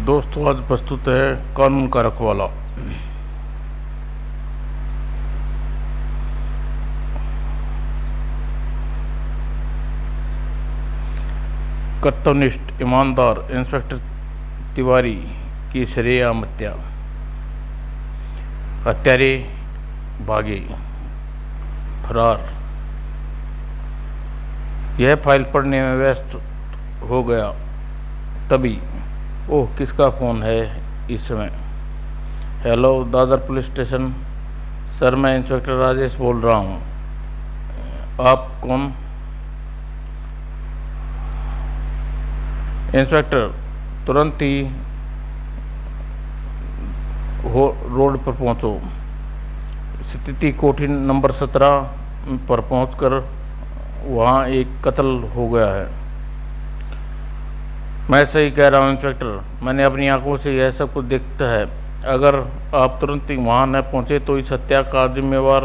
दोस्तों, आज प्रस्तुत है कानून का रखवाला। कर्तव्यनिष्ठ ईमानदार इंस्पेक्टर तिवारी की सरेआम हत्या। हत्यारे भागे, फरार। यह फाइल पढ़ने में व्यस्त हो गया, तभी ओह, किसका फ़ोन है इस समय। Hello, Dadar police station. Sir, मैं इंस्पेक्टर राजेश बोल रहा हूँ। आप कौन? इंस्पेक्टर, तुरंत ही रोड पर पहुँचो। स्थिति कोठी नंबर 17 पर पहुंचकर वहाँ एक कत्ल हो गया है। मैं सही कह रहा हूँ इंस्पेक्टर, मैंने अपनी आंखों से यह सब कुछ देखता है। अगर आप तुरंत ही वहाँ न पहुँचे तो इस हत्या का जिम्मेवार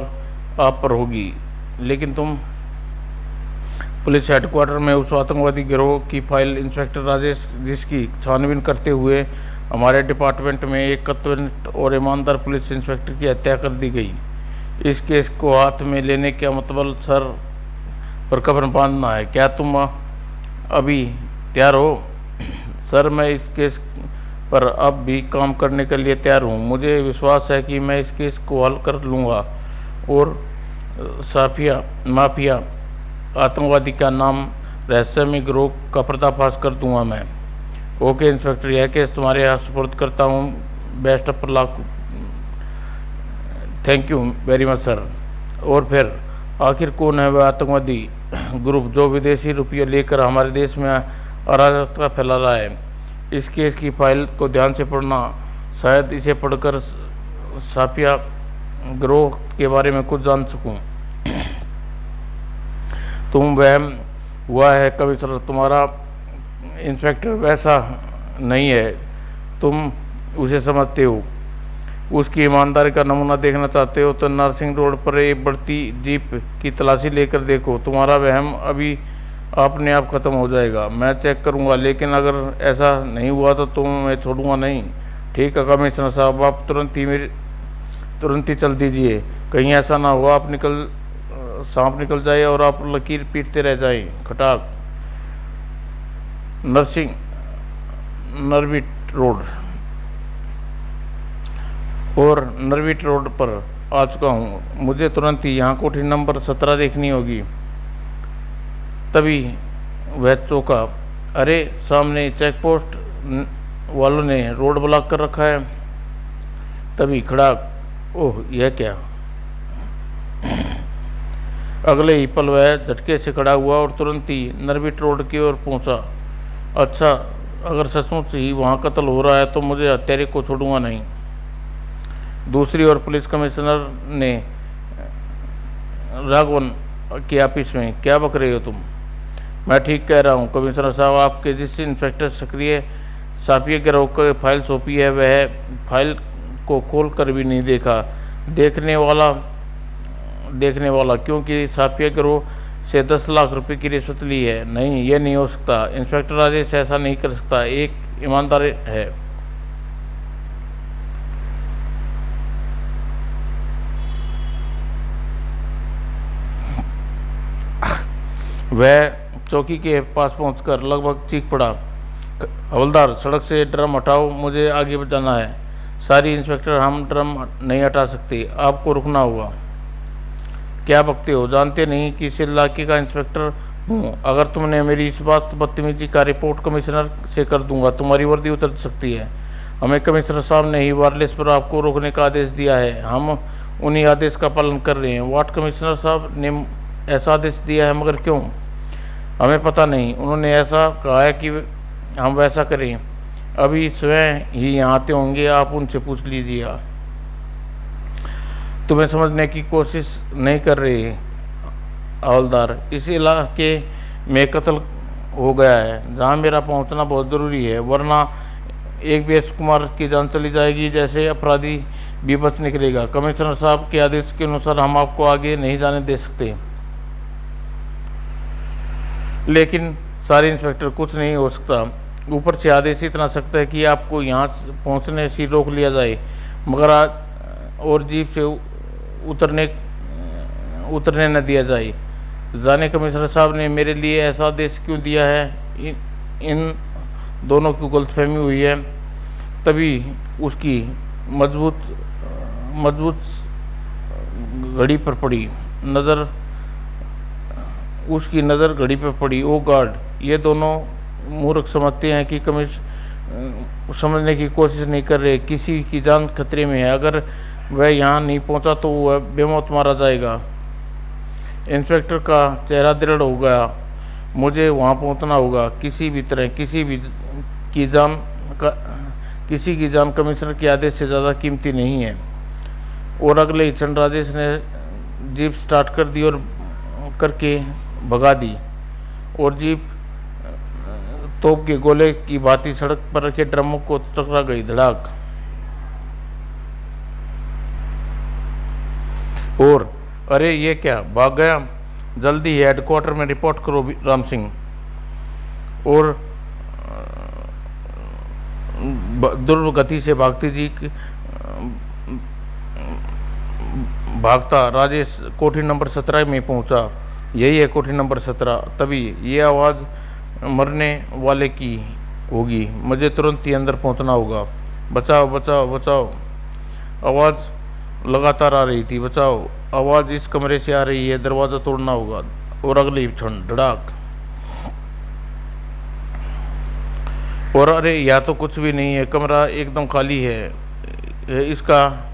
आप पर होगी। लेकिन तुम पुलिस हेडक्वार्टर में उस आतंकवादी गिरोह की फाइल इंस्पेक्टर राजेश, जिसकी छानबीन करते हुए हमारे डिपार्टमेंट में एक कर्तव्यनिष्ठ और ईमानदार पुलिस इंस्पेक्टर की हत्या कर दी गई। इस केस को हाथ में लेने का मतलब सर पर कफन बांधना है। क्या तुम अभी तैयार हो? सर, मैं इस केस पर अब भी काम करने के लिए तैयार हूँ। मुझे विश्वास है कि मैं इस केस को हल कर लूँगा और माफिया आतंकवादी का नाम रहस्यमय गिरोह का पर्दाफाश कर दूंगा मैं। ओके इंस्पेक्टर, यह केस तुम्हारे यहाँ सुपुर्द करता हूँ। Best of luck. Thank you very much sir. और फिर आखिर कौन है वह आतंकवादी ग्रुप जो विदेशी रुपये लेकर हमारे देश में अराजकता फैला रहा है? इस केस की फाइल को ध्यान से पढ़ना। शायद इसे पढ़कर साफिया गिरोह के बारे में कुछ जान सकूं। तुम वहम हुआ है कमिश्नर, तुम्हारा इंस्पेक्टर वैसा नहीं है तुम उसे समझते हो। उसकी ईमानदारी का नमूना देखना चाहते हो तो नरसिंह रोड पर एक बढ़ती जीप की तलाशी लेकर देखो। तुम्हारा वहम अभी अपने आप खत्म हो जाएगा। मैं चेक करूंगा, लेकिन अगर ऐसा नहीं हुआ तो मैं छोड़ूंगा नहीं। ठीक है कमिश्नर साहब, आप तुरंत ही चल दीजिए। कहीं ऐसा ना हुआ सांप निकल जाए और आप लकीर पीटते रह जाएं। खटाक। नरविट रोड और नरविट रोड पर आ चुका हूँ। मुझे तुरंत ही यहाँ कोठी नंबर 17 देखनी होगी। तभी वह चौंका। अरे, सामने चेक पोस्ट वालों ने रोड ब्लॉक कर रखा है। तभी खड़ा, ओह, यह क्या। अगले ही पल वह झटके से खड़ा हुआ और तुरंत ही नरविट रोड की ओर पहुंचा। अच्छा, अगर सचमुच ही वहाँ कत्ल हो रहा है तो मुझे हत्यारे को छोड़ूंगा नहीं। दूसरी ओर पुलिस कमिश्नर ने राघवन के ऑफिस में, क्या बक रहे हो तुम? मैं ठीक कह रहा हूँ कमिश्नर साहब, आपके जिस इंस्पेक्टर सक्रिय साफिया गिरोह को फाइल सौंपी है वह फाइल को खोल कर भी नहीं देखा। देखने वाला क्योंकि साफिया गिरोह से 10 लाख रुपए की रिश्वत ली है। नहीं, यह नहीं हो सकता। इंस्पेक्टर राजेश ऐसा नहीं कर सकता, एक ईमानदार है। वह चौकी के पास पहुंचकर लगभग चीख पड़ा, हवलदार, सड़क से ड्रम हटाओ, मुझे आगे जाना है। सारी इंस्पेक्टर, हम ड्रम नहीं हटा सकते, आपको रुकना होगा। क्या बकते हो? जानते नहीं कि इस इलाके का इंस्पेक्टर हूँ। अगर तुमने मेरी इस बात बदतमीजी का रिपोर्ट कमिश्नर से कर दूंगा, तुम्हारी वर्दी उतर सकती है। हमें कमिश्नर साहब ने ही वायरलेस पर आपको रोकने का आदेश दिया है। हम उन्हीं आदेश का पालन कर रहे हैं। वाट कमिश्नर साहब ने ऐसा आदेश दिया है, मगर क्यों? हमें पता नहीं। उन्होंने ऐसा कहा है कि हम वैसा करें। अभी स्वयं ही यहाँ आते होंगे, आप उनसे पूछ लीजिए। तुम्हें समझने की कोशिश नहीं कर रहे हवलदार। इस इलाके में कत्ल हो गया है जहाँ मेरा पहुँचना बहुत ज़रूरी है, वरना एक बीएस कुमार की जान चली जाएगी जैसे अपराधी भी बच निकलेगा। कमिश्नर साहब के आदेश के अनुसार हम आपको आगे नहीं जाने दे सकते। लेकिन सारे इंस्पेक्टर, कुछ नहीं हो सकता। ऊपर से आदेश इतना सख्त है कि आपको यहाँ पहुँचने से रोक लिया जाए, मगर आज और जीप से उतरने न दिया जाए। जाने कमिश्नर साहब ने मेरे लिए ऐसा आदेश क्यों दिया है? इन दोनों की गलतफहमी हुई है, तभी उसकी मजबूत मजबूत घड़ी पर पड़ी नज़र उसकी नज़र घड़ी पर पड़ी। ओ गॉड! ये दोनों मूर्ख समझते हैं कि समझने की कोशिश नहीं कर रहे। किसी की जान खतरे में है। अगर वह यहाँ नहीं पहुँचा तो वह बेमौत मारा जाएगा। इंस्पेक्टर का चेहरा दृढ़ हो गया। मुझे वहाँ पहुँचना होगा किसी भी तरह। किसी की जान कमिश्नर के आदेश से ज़्यादा कीमती नहीं है। और अगले ही क्षण राजेश ने जीप स्टार्ट कर दी और करके भगा दी, और जीप तोप के गोले की भांति सड़क पर रखे ड्रमों को टकरा गई। धड़ाक। और अरे ये क्या, भाग गया? जल्दी ही हेडक्वार्टर में रिपोर्ट करो राम सिंह। और दुर्गति से भागता राजेश कोठी नंबर 17 में पहुंचा। यही है कोठी नंबर 17। तभी ये आवाज़ मरने वाले की होगी। मुझे तुरंत ही अंदर पहुंचना होगा। बचाओ बचाओ बचाओ! आवाज़ लगातार आ रही थी। बचाओ! आवाज़ इस कमरे से आ रही है। दरवाज़ा तोड़ना होगा। और अगली क्षण धड़ाक। और अरे यहाँ तो कुछ भी नहीं है। कमरा एकदम खाली है इसका।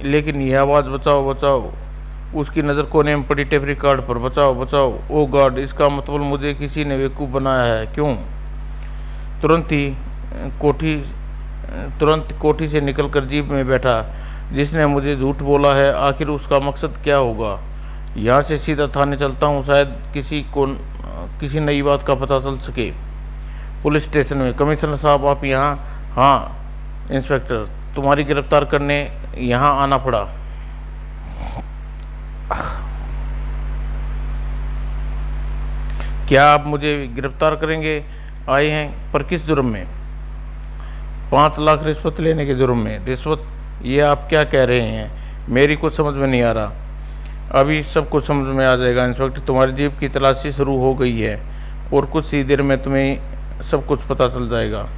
लेकिन यह आवाज़ बचाओ बचाओ! उसकी नज़र कोने में पड़ी टेप रिकॉर्ड पर। बचाओ बचाओ! ओ गॉड! इसका मतलब मुझे किसी ने बेवकूफ़ बनाया है। क्यों? तुरंत कोठी से निकलकर जीप में बैठा। जिसने मुझे झूठ बोला है, आखिर उसका मकसद क्या होगा? यहाँ से सीधा थाने चलता हूँ, शायद किसी नई बात का पता चल सके। पुलिस स्टेशन में। कमिश्नर साहब आप यहाँ? हाँ इंस्पेक्टर, तुम्हारी गिरफ्तार करने यहाँ आना पड़ा। क्या आप मुझे गिरफ्तार करेंगे आए हैं? पर किस जुर्म में? 5 लाख रिश्वत लेने के जुर्म में। रिश्वत? ये आप क्या कह रहे हैं? मेरी कुछ समझ में नहीं आ रहा। अभी सब कुछ समझ में आ जाएगा इंस्पेक्टर। तुम्हारी जीप की तलाशी शुरू हो गई है और कुछ ही देर में तुम्हें सब कुछ पता चल जाएगा।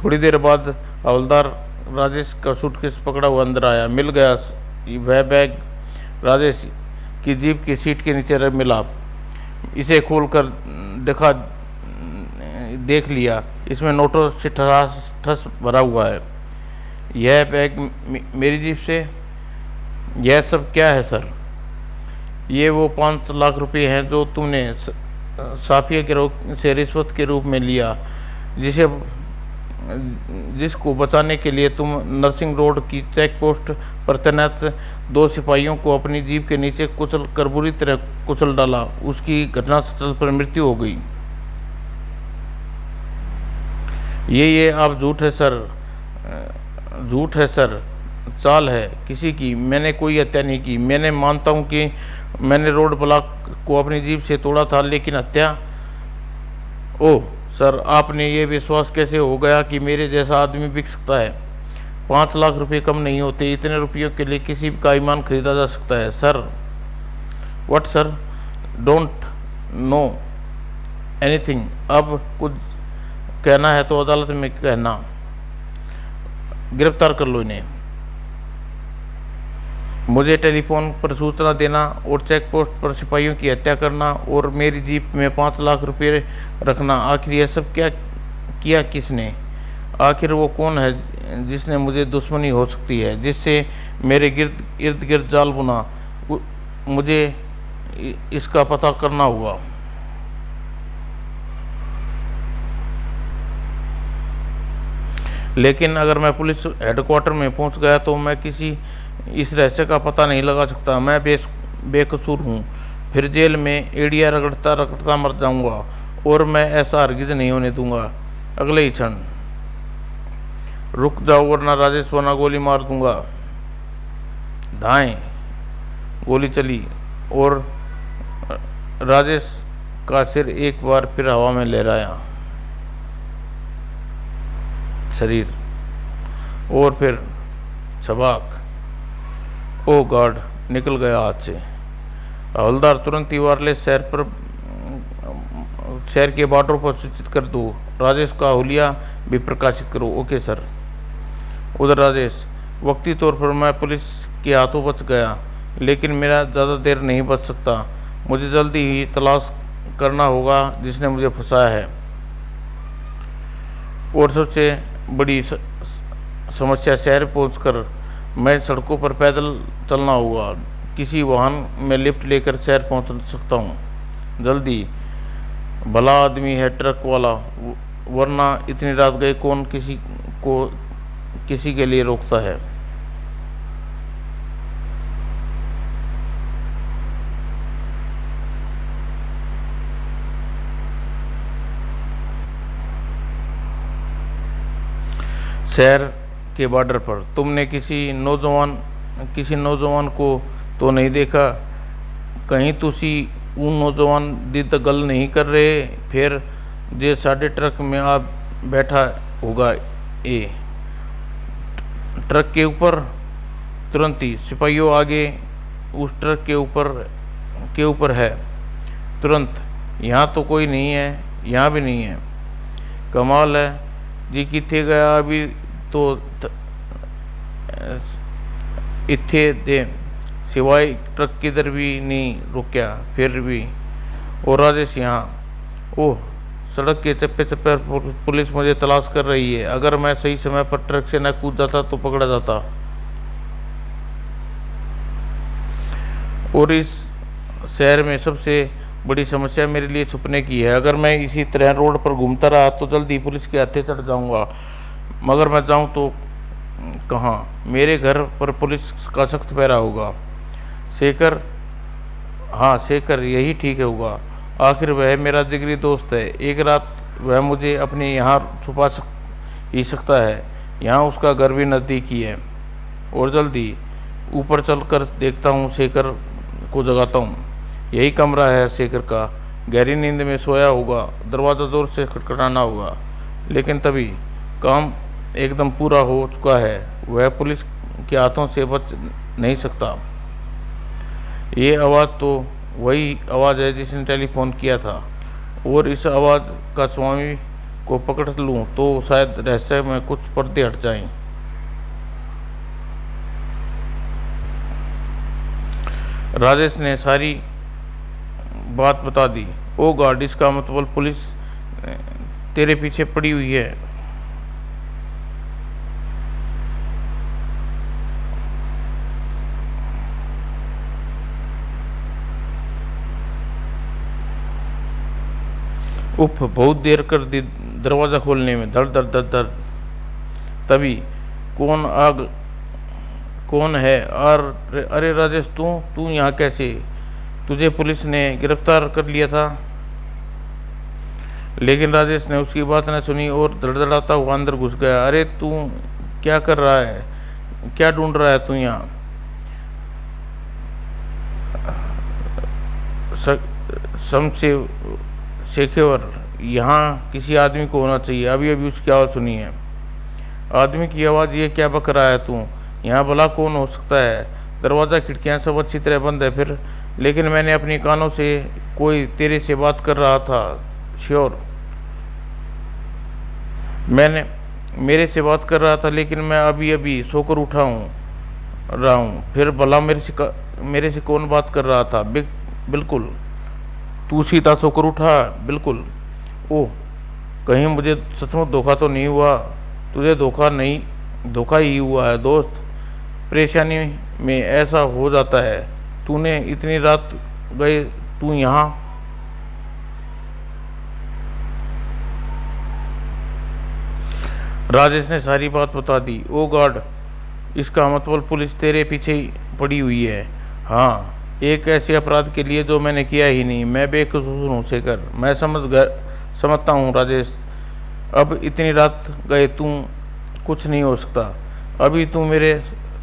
थोड़ी देर बाद हवलदार राजेश का सूटकेस पकड़ा हुआ अंदर आया। मिल गया वह बैग। राजेश की जीप की सीट के नीचे मिला। इसे खोलकर देख लिया। इसमें नोटों से ठस भरा हुआ है। यह बैग मेरी जीप से? यह सब क्या है सर? ये वो 5 लाख रुपए हैं जो तुमने साफिया के से रिश्वत के रूप में लिया, जिसको बचाने के लिए तुम नर्सिंग रोड की चेक पोस्ट पर तैनात 2 सिपाहियों को अपनी जीप के नीचे बुरी तरह कुचल डाला। उसकी घटनास्थल पर मृत्यु हो गई। ये आप झूठ है सर, चाल है किसी की। मैंने कोई हत्या नहीं की। मैंने मानता हूँ कि मैंने रोड ब्लॉक को अपनी जीप से तोड़ा था, लेकिन हत्या? ओह सर, आपने ये विश्वास कैसे हो गया कि मेरे जैसा आदमी बिक सकता है? 5 लाख रुपए कम नहीं होते। इतने रुपयों के लिए किसी का ईमान खरीदा जा सकता है sir. What sir? Don't know anything. अब कुछ कहना है तो अदालत में कहना। गिरफ्तार कर लो इन्हें। मुझे टेलीफोन पर सूचना देना और चेक पोस्ट पर सिपाहियों की हत्या करना और मेरी जीप में 5 लाख रुपए रखना। आखिर यह सब क्या किया किसने? आखिर वो कौन है जिसने मुझे दुश्मनी हो सकती है, जिससे मेरे इर्द गिर्द जाल बुना? मुझे इसका पता करना होगा। लेकिन अगर मैं पुलिस हेडक्वार्टर में पहुंच गया तो मैं इस रहस्य का पता नहीं लगा सकता। मैं बेकसूर हूँ। फिर जेल में एड़िया रगड़ता रगड़ता मर जाऊंगा, और मैं ऐसा हरगिज नहीं होने दूंगा। अगले ही क्षण, रुक जाओ वरना राजेश वरना गोली मार दूंगा। धाएं। गोली चली और राजेश का सिर एक बार फिर हवा में लहराया। शरीर। और फिर छबाक, ओ गॉड, निकल गया हाथ से। हवलदार, तुरंत ही वायरलेस शहर के बॉर्डर पर सूचित कर दो। राजेश का हुलिया भी प्रकाशित करो। Okay sir. उधर राजेश, वक्ती तौर पर मैं पुलिस के हाथों बच गया, लेकिन मेरा ज़्यादा देर नहीं बच सकता। मुझे जल्दी ही तलाश करना होगा जिसने मुझे फंसाया है। और सबसे बड़ी समस्या, शहर पहुंचकर मैं सड़कों पर पैदल चलना होगा। किसी वाहन में लिफ्ट लेकर शहर पहुंच सकता हूं जल्दी। भला आदमी है ट्रक वाला, वरना इतनी रात गए कौन किसी के लिए रोकता है। शहर के बॉर्डर पर तुमने किसी नौजवान को तो नहीं देखा? कहीं तुसी वो नौजवान दी तो गल नहीं कर रहे फिर जे साढ़े ट्रक में आ बैठा होगा। ए ट्रक के ऊपर? तुरंत ही सिपाहियों आगे उस ट्रक के ऊपर है। तुरंत, यहाँ तो कोई नहीं है, यहाँ भी नहीं है। कमाल है जी, किथे गया अभी तो इत्थे दे, सिवाय ट्रक किधर भी नहीं रुकया फिर भी। और राजेश यहाँ, ओह, सड़क के चप्पे चप्पे पर पुलिस मुझे तलाश कर रही है। अगर मैं सही समय पर ट्रक से न कूद जाता तो पकड़ा जाता। और इस शहर में सबसे बड़ी समस्या मेरे लिए छुपने की है। अगर मैं इसी तरह रोड पर घूमता रहा तो जल्दी पुलिस के हाथे चढ़ जाऊंगा। मगर मैं जाऊं तो कहाँ? मेरे घर पर पुलिस का सख्त पहरा होगा। शेखर, हाँ शेखर, यही ठीक होगा। आखिर वह मेरा जिगरी दोस्त है। एक रात वह मुझे अपने यहाँ छुपा ही सकता है। यहाँ उसका घर भी नज़दीक ही है। और जल्दी ऊपर चलकर देखता हूँ, शेखर को जगाता हूँ। यही कमरा है शेखर का। गहरी नींद में सोया होगा। दरवाज़ा जोर से खटखटाना होगा, लेकिन तभी काम एकदम पूरा हो चुका है। वह पुलिस के हाथों से बच नहीं सकता। ये आवाज़ तो वही आवाज़ है जिसने टेलीफोन किया था। और इस आवाज़ का स्वामी को पकड़ लूँ तो शायद रहस्य में कुछ पर्दे हट जाएं। राजेश ने सारी बात बता दी। ओ गॉड, इसका मतलब पुलिस तेरे पीछे पड़ी हुई है। उफ, बहुत देर कर दी दरवाज़ा खोलने में। धड़ धड़ धड़ धड़। तभी कौन है? और अरे राजेश, तू यहाँ कैसे? तुझे पुलिस ने गिरफ्तार कर लिया था। लेकिन राजेश ने उसकी बात न सुनी और धड़धड़ाता हुआ अंदर घुस गया। अरे तू क्या कर रहा है? क्या ढूंढ रहा है तू यहाँ? शेखर, यहाँ किसी आदमी को होना चाहिए। अभी अभी उसकी आवाज़ सुनी है। आदमी की आवाज़? ये क्या बक रहा है तू? यहाँ भला कौन हो सकता है? दरवाज़ा खिड़कियाँ सब अच्छी तरह बंद है फिर। लेकिन मैंने अपनी कानों से कोई तेरे से बात कर रहा था। श्योर, मैंने मेरे से बात कर रहा था, लेकिन मैं अभी अभी सोकर उठा रहा हूँ। फिर भला मेरे से कौन बात कर रहा था? बिल्कुल, तू सीधा सोकर उठा? बिल्कुल। ओह, कहीं मुझे सचमुच धोखा तो नहीं हुआ? तुझे धोखा ही हुआ है दोस्त। परेशानी में ऐसा हो जाता है। तूने इतनी रात गए तू यहाँ? राजेश ने सारी बात बता दी। ओ गॉड, इसका मतलब पुलिस तेरे पीछे ही पड़ी हुई है। हाँ, एक ऐसे अपराध के लिए जो मैंने किया ही नहीं। मैं बेकसूर हूँ शेखर, मैं समझता हूँ राजेश। अब इतनी रात गए तू कुछ नहीं हो सकता। अभी तू मेरे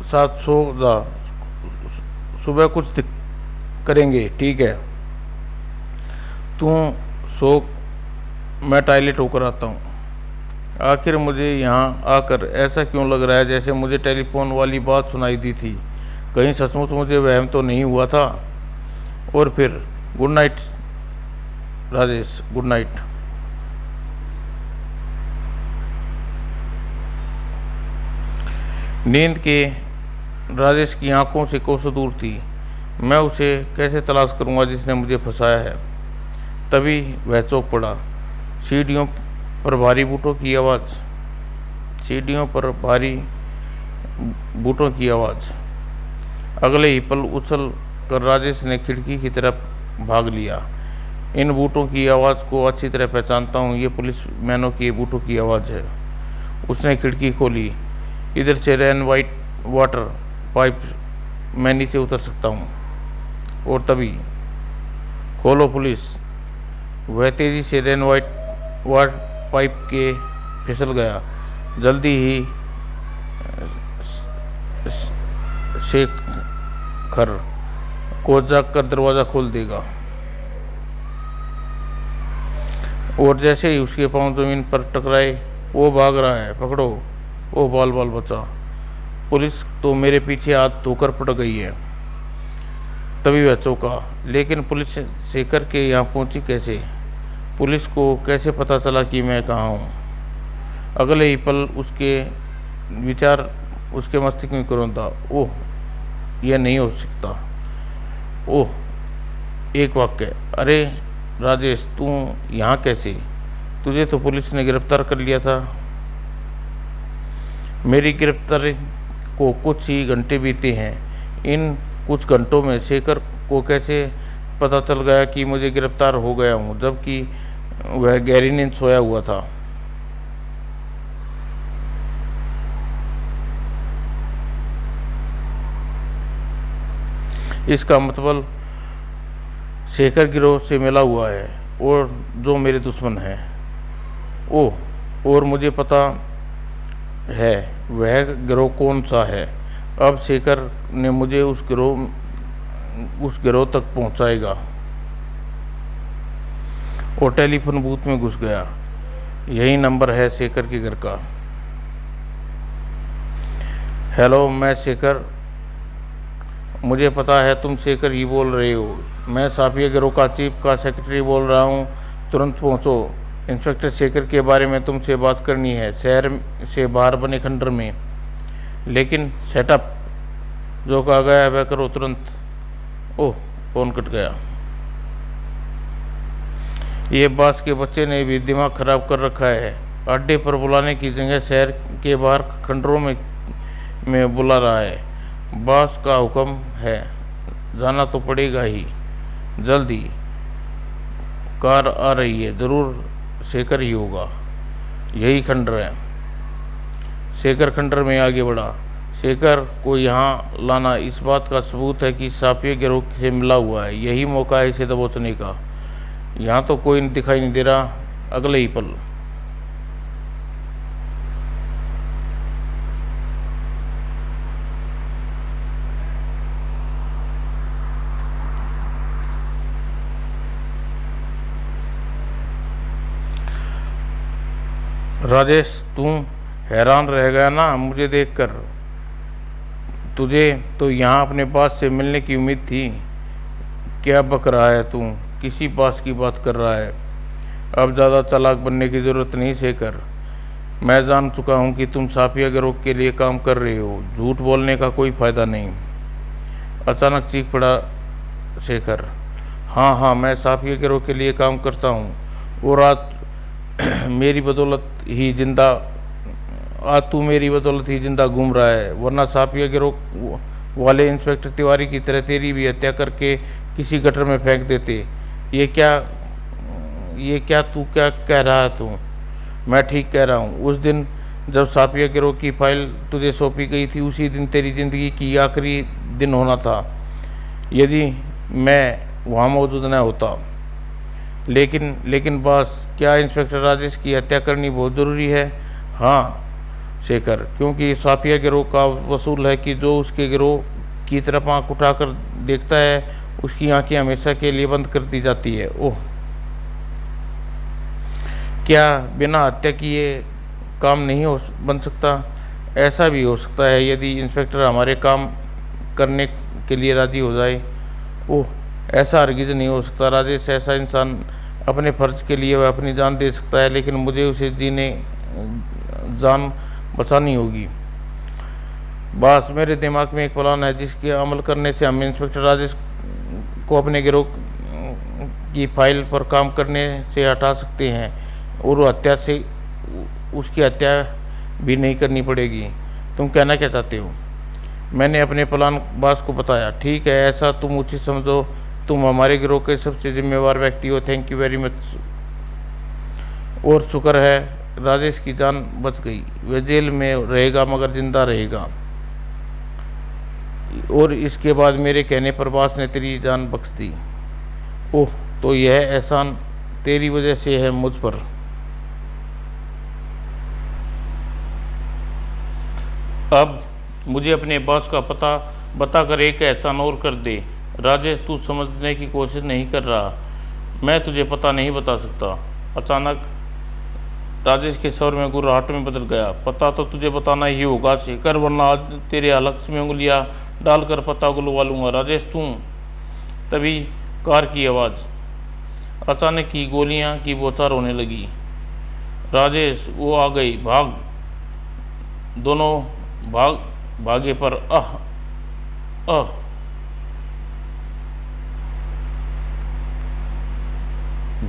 साथ सो जा, सुबह कुछ करेंगे, ठीक है? तू सो, मैं टॉयलेट होकर आता हूँ। आखिर मुझे यहाँ आकर ऐसा क्यों लग रहा है जैसे मुझे टेलीफोन वाली बात सुनाई दी थी। कहीं सचमुच मुझे वहम तो नहीं हुआ था। और फिर good night Rajesh, good night. नींद के राजेश की आंखों से कोसों दूर थी। मैं उसे कैसे तलाश करूंगा जिसने मुझे फंसाया है। तभी वह चौंक पड़ा। सीढ़ियों पर भारी बूटों की आवाज़, सीढ़ियों पर भारी बूटों की आवाज़। अगले ही पल उछल कर राजेश ने खिड़की की तरफ भाग लिया। इन बूटों की आवाज़ को अच्छी तरह पहचानता हूँ, ये पुलिस मैनों की बूटों की आवाज़ है। उसने खिड़की खोली। इधर से रेन वाइट वाटर पाइप, मैं नीचे उतर सकता हूँ। और तभी खोलो पुलिस। वह तेज़ी से रेन वाटर पाइप के फिसल गया। जल्दी ही शेखर को जाकर दरवाज़ा खोल देगा। और जैसे ही उसके पांव जमीन पर टकराए, वो भाग रहा है, पकड़ो। ओ बाल बाल बचा। पुलिस तो मेरे पीछे हाथ धोकर पड़ गई है। तभी वह चौंका। लेकिन पुलिस शेखर के यहाँ पहुंची कैसे? पुलिस को कैसे पता चला कि मैं कहाँ हूँ? अगले ही पल उसके विचार उसके मस्तिष्क में कुरंता। ओह, यह नहीं हो सकता। ओह, एक वाक्य। अरे राजेश, तू यहाँ कैसे? तुझे तो पुलिस ने गिरफ्तार कर लिया था। मेरी गिरफ्तारी को कुछ ही घंटे बीते हैं। इन कुछ घंटों में शेखर को कैसे पता चल गया कि मुझे गिरफ्तार हो गया हूँ, जबकि वह गहरी नींद सोया हुआ था। इसका मतलब शेखर गिरोह से मिला हुआ है, और जो मेरे दुश्मन हैं। ओह, और मुझे पता है वह गिरोह कौन सा है। अब शेखर ने मुझे उस गिरोह तक पहुंचाएगा। और टेलीफोन बूथ में घुस गया। यही नंबर है शेखर के घर का। हेलो, मैं शेखर। मुझे पता है तुम शेखर ही बोल रहे हो। मैं साफिया गिरोह का चीफ का सेक्रेटरी बोल रहा हूँ। तुरंत पहुँचो। इंस्पेक्टर शेखर के बारे में तुमसे बात करनी है, शहर से बाहर बने खंडर में। लेकिन सेटअप जो कहा गया है वह करो तुरंत। ओह, फोन कट गया। ये बास के बच्चे ने भी दिमाग खराब कर रखा है। अड्डे पर बुलाने की जगह शहर के बाहर खंडरों में बुला रहा है। बास का हुक्म है, जाना तो पड़ेगा ही। जल्दी कार आ रही है, ज़रूर शेखर ही होगा। यही खंडर है। शेखर खंडर में आगे बढ़ा। शेखर को यहाँ लाना इस बात का सबूत है कि साफिया गिरोह से मिला हुआ है। यही मौका है इसे दबोचने का। यहाँ तो कोई दिखाई नहीं दे रहा। अगले ही पल राजेश, तू हैरान रह गया ना मुझे देखकर। तुझे तो यहाँ अपने बास से मिलने की उम्मीद थी। क्या बक रहा है तू? किसी बास की बात कर रहा है? अब ज़्यादा चालाक बनने की ज़रूरत नहीं शेखर। मैं जान चुका हूँ कि तुम साफिया गिरोह के लिए काम कर रहे हो। झूठ बोलने का कोई फ़ायदा नहीं। अचानक चीख पड़ा शेखर। हाँ हाँ, मैं साफिया गिरोह के लिए काम करता हूँ। और मेरी बदौलत ही जिंदा आज तू मेरी बदौलत ही जिंदा घूम रहा है, वरना साफिया गिरोह वाले इंस्पेक्टर तिवारी की तरह तेरी भी हत्या करके किसी गटर में फेंक देते। ये क्या तू क्या कह रहा है तू? मैं ठीक कह रहा हूँ। उस दिन जब साफिया गिरोह की फाइल तुझे सौंपी गई थी, उसी दिन तेरी ज़िंदगी की आखिरी दिन होना था, यदि मैं वहाँ मौजूद न होता। लेकिन बॉस, क्या इंस्पेक्टर राजेश की हत्या करनी बहुत ज़रूरी है? हाँ शेखर, क्योंकि साफिया गिरोह का वसूल है कि जो उसके गिरोह की तरफ आंख उठाकर देखता है, उसकी आंखें हमेशा के लिए बंद कर दी जाती है। ओह, क्या बिना हत्या किए काम नहीं हो बन सकता? ऐसा भी हो सकता है यदि इंस्पेक्टर हमारे काम करने के लिए राजी हो जाए। ओह, ऐसा हरगिज़ नहीं हो सकता राजेश। ऐसा इंसान अपने फ़र्ज के लिए वह अपनी जान दे सकता है, लेकिन मुझे उसे जान बचानी होगी। बस मेरे दिमाग में एक प्लान है जिसके अमल करने से हम इंस्पेक्टर राजेश को अपने गिरोह की फाइल पर काम करने से हटा सकते हैं और उसकी हत्या भी नहीं करनी पड़ेगी। तुम कहना क्या चाहते हो? मैंने अपने प्लान बॉस को बताया। ठीक है, ऐसा तुम उचित समझो। तुम हमारे गिरोह के सबसे जिम्मेवार व्यक्ति हो। Thank you very much. और शुक्र है राजेश की जान बच गई। वह जेल में रहेगा मगर जिंदा रहेगा। और इसके बाद मेरे कहने पर बॉस ने तेरी जान बख्श दी। ओह, तो यह एहसान तेरी वजह से है मुझ पर। अब मुझे अपने बॉस का पता बताकर एक एहसान और कर दे। राजेश, तू समझने की कोशिश नहीं कर रहा। मैं तुझे पता नहीं बता सकता। अचानक राजेश के स्वर में गुर्राहट में बदल गया। पता तो तुझे बताना ही होगा शेखर, वरना आज तेरे हलक में उंगलियां डालकर पता गुलवा लूंगा। राजेश तू। तभी कार की आवाज़ अचानक की गोलियां की बौछार होने लगी। राजेश, वो आ गई। भाग। दोनों भागे पर आह आह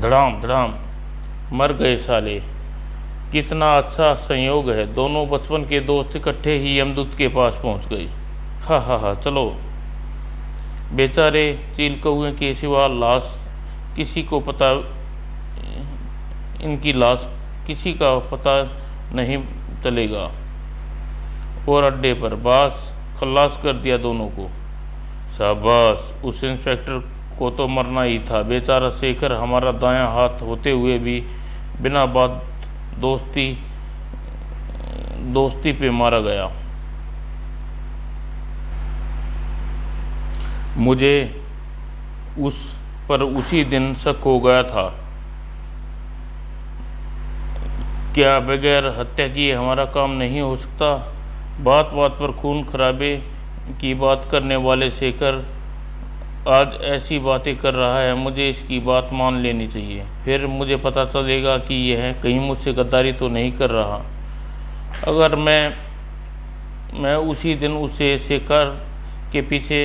धड़ाम धड़ाम मर गए साले। कितना अच्छा संयोग है, दोनों बचपन के दोस्त इकट्ठे ही यमदूत के पास पहुंच गए। हा हा हा, चलो। बेचारे चील कौए के सिवा लाश किसी को पता इनकी लाश किसी का पता नहीं चलेगा। और अड्डे पर बॉस खल्लास कर दिया दोनों को। शाबाश, उस इंस्पेक्टर को तो मरना ही था। बेचारा शेखर हमारा दायां हाथ होते हुए भी बिना बात दोस्ती पे मारा गया। मुझे उस पर उसी दिन शक हो गया था। क्या बगैर हत्या किए हमारा काम नहीं हो सकता? बात बात पर खून खराबे की बात करने वाले शेखर आज ऐसी बातें कर रहा है। मुझे इसकी बात मान लेनी चाहिए, फिर मुझे पता चलेगा कि यह कहीं मुझसे गद्दारी तो नहीं कर रहा। अगर मैं उसी दिन उसे शेखर के पीछे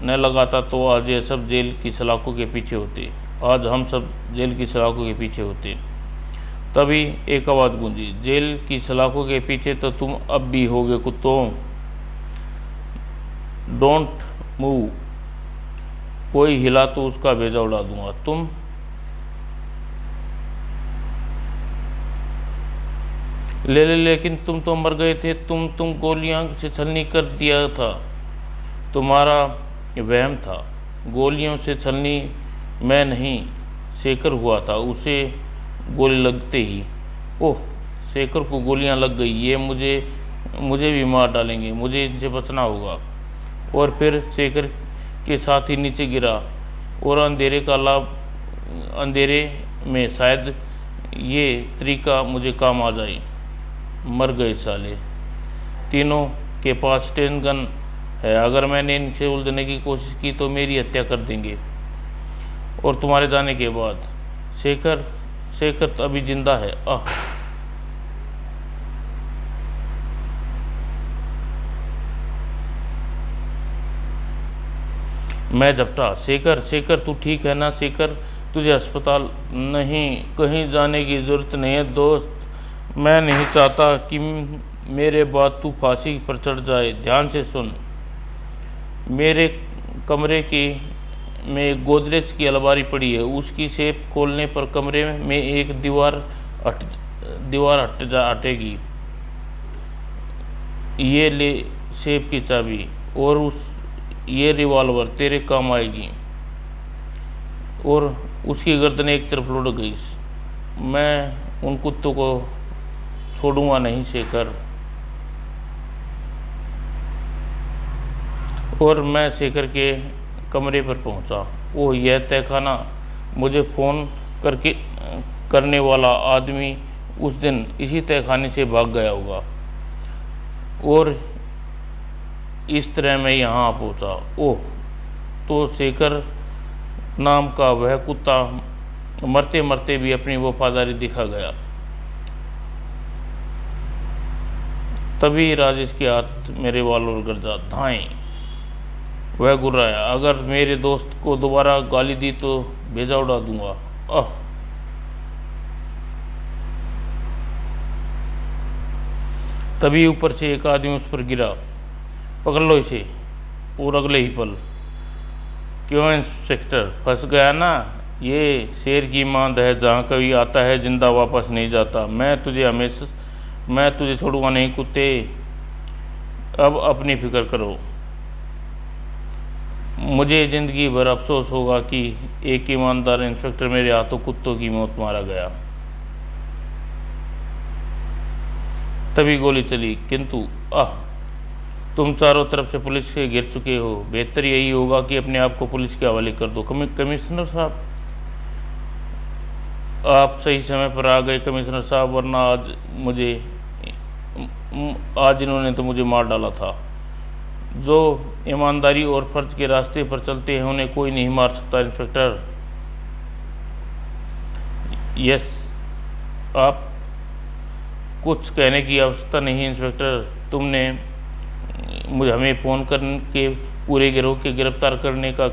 न लगाता तो आज ये सब जेल की सलाखों के पीछे होते। आज हम सब जेल की सलाखों के पीछे होते। तभी एक आवाज़ गूंजी, जेल की सलाखों के पीछे तो तुम अब भी होगे कुत्तों। Don't move. कोई हिला तो उसका भेजा उड़ा दूंगा। तुम लेकिन तुम तो मर गए थे। तुम गोलियां से छलनी कर दिया था। तुम्हारा वहम था। गोलियों से छलनी मैं नहीं, शेखर हुआ था। उसे गोली लगते ही ओह, शेखर को गोलियां लग गई। ये मुझे भी मार डालेंगे। मुझे इनसे बचना होगा। और फिर शेखर के साथ ही नीचे गिरा और अंधेरे में शायद ये तरीका मुझे काम आ जाए। मर गए साले। तीनों के पास स्टेन गन है। अगर मैंने इनसे उलझने की कोशिश की तो मेरी हत्या कर देंगे। और तुम्हारे जाने के बाद शेखर तो अभी जिंदा है। आह, मैं झपटा। शेखर तू ठीक है ना? शेखर, तुझे अस्पताल नहीं कहीं जाने की ज़रूरत नहीं है दोस्त। मैं नहीं चाहता कि मेरे बाद तू फांसी पर चढ़ जाए। ध्यान से सुन। मेरे कमरे में एक गोदरेज की अलमारी पड़ी है। उसकी सेफ खोलने पर कमरे में एक दीवार हटेगी। ये ले सेफ की चाबी और ये रिवॉल्वर तेरे काम आएगी। और उसकी गर्दन एक तरफ लुढ़क गई। मैं उन कुत्तों को छोड़ूंगा नहीं शेखर। और मैं शेखर के कमरे पर पहुंचा। ओह, यह तहखाना। मुझे फ़ोन करने वाला आदमी उस दिन इसी तहखाने से भाग गया होगा और इस तरह मैं यहाँ पहुँचा। ओह, तो शेखर नाम का वह कुत्ता मरते मरते भी अपनी वफादारी दिखा गया। तभी राजेश के हाथ मेरे बालों पर गरजा, धाएं। वह गुर्राया, अगर मेरे दोस्त को दोबारा गाली दी तो भेजा उड़ा दूंगा। आह! तभी ऊपर से एक आदमी उस पर गिरा, पकड़ लो इसे। और अगले ही पल, क्यों इंस्पेक्टर, फंस गया ना? ये शेर की मांद है, जहाँ कभी आता है जिंदा वापस नहीं जाता। मैं तुझे छोड़ूंगा नहीं कुत्ते, अब अपनी फिक्र करो। मुझे ज़िंदगी भर अफसोस होगा कि एक ईमानदार इंस्पेक्टर मेरे हाथों कुत्तों की मौत मारा गया। तभी गोली चली, किंतु तुम चारों तरफ से पुलिस से घिर चुके हो। बेहतर यही होगा कि अपने आप को पुलिस के हवाले कर दो। कमिश्नर साहब, आप सही समय पर आ गए कमिश्नर साहब, वरना आज इन्होंने तो मुझे मार डाला था। जो ईमानदारी और फर्ज के रास्ते पर चलते हैं उन्हें कोई नहीं मार सकता इंस्पेक्टर। यस, आप कुछ कहने की आवश्यकता नहीं इंस्पेक्टर। तुमने हमें फ़ोन करके पूरे गिरोह के गिरफ्तार करने का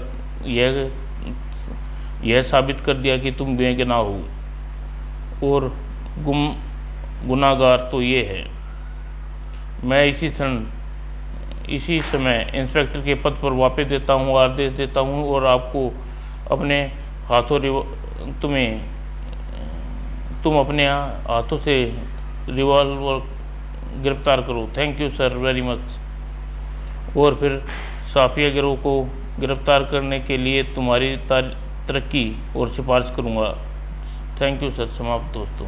यह साबित कर दिया कि तुम बेगुनाह हो और गुनाहगार तो ये है। मैं इसी समय इंस्पेक्टर के पद पर वापस देता हूँ, आदेश देता हूँ और आपको अपने हाथों तुम अपने हाथों से रिवॉल्वर गिरफ्तार करो। Thank you sir, very much. और फिर साफिया गिरोह को गिरफ्तार करने के लिए तुम्हारी तरक्की और सिफारिश करूँगा। Thank you sir. समाप्त दोस्तों।